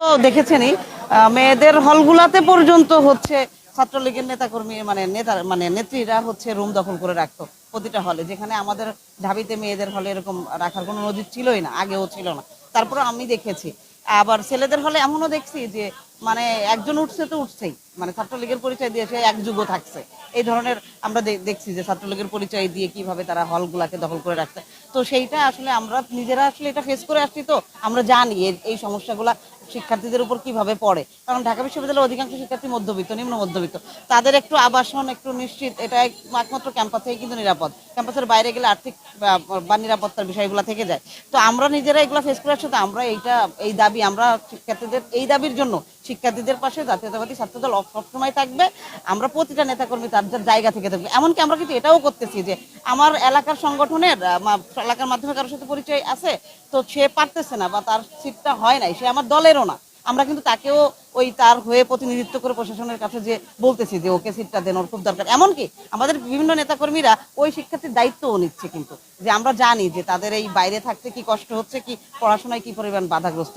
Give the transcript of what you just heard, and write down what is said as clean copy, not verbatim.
তো দেখেছেনই মেয়েদের হলগুলাতে পর্যন্ত হচ্ছে ছাত্রলীগের নেতাকর্মী মানে নেতা মানে নেত্রীরা হচ্ছে রুম দখল করে রাখতো প্রতিটা হলে, যেখানে আমাদের ঢাবিতে মেয়েদের হলে এরকম রাখার কোনো নজির ছিলই না, আগেও ছিল না। তারপরে আমি দেখেছি আবার ছেলেদের হলে এমনও দেখছি যে মানে একজন উঠছে তো উঠছেই, মানে ছাত্রলীগের পরিচয় দিয়ে সে এক যুগ থাকছে এই ধরনের। আমরা দেখছি যে ছাত্রলীগের পরিচয় দিয়ে কিভাবে তারা হলগুলাকে দখল করে রাখছে। তো সেইটা আসলে আমরা নিজেরা আসলে এটা ফেস করে আসছি, তো আমরা জানি এই সমস্যাগুলা শিক্ষার্থীদের উপর কিভাবে পড়ে। কারণ ঢাকা বিশ্ববিদ্যালয়ের অধিকাংশ শিক্ষার্থী মধ্যবিত্ত, নিম্ন মধ্যবিত্ত। তাদের একটু আবাসন একটু নিশ্চিত, এটা একমাত্র ক্যাম্পাসেই কিন্তু নিরাপদ। ক্যাম্পাসের বাইরে গেলে আর্থিক বা নিরাপত্তার বিষয়গুলো থেকে যায়। তো আমরা নিজেরা এগুলো ফেস করে আসছি, তো আমরা এই দাবি আমরা শিক্ষার্থীদের এই দাবির জন্য শিক্ষার্থীদের পাশে জাতীয়তাবাদী ছাত্রদল সবসময় থাকবে। আমরা প্রতিটা নেতাকর্মী তার যার জায়গা থেকে থাকবে। এমনকি আমরা কিন্তু এটাও করতেছি যে আমার এলাকার সংগঠনের এলাকার মাধ্যমে কারোর সাথে পরিচয় আছে, তো সে পারতেছে না বা তার সিটটা হয় নাই, সে আমার দলেরও না, আমরা কিন্তু তাকেও ওই তার হয়ে প্রতিনিধিত্ব করে প্রশাসনের কাছে যে বলতেছি যে ওকে সিটটা দেন, ওর খুব দরকার। এমনকি আমাদের বিভিন্ন নেতাকর্মীরা ওই শিক্ষার্থীর দায়িত্বও নিচ্ছে, কিন্তু যে আমরা জানি যে তাদের এই বাইরে থাকতে কি কষ্ট হচ্ছে, কি পড়াশোনায় কি পরিমাণ বাধাগ্রস্ত।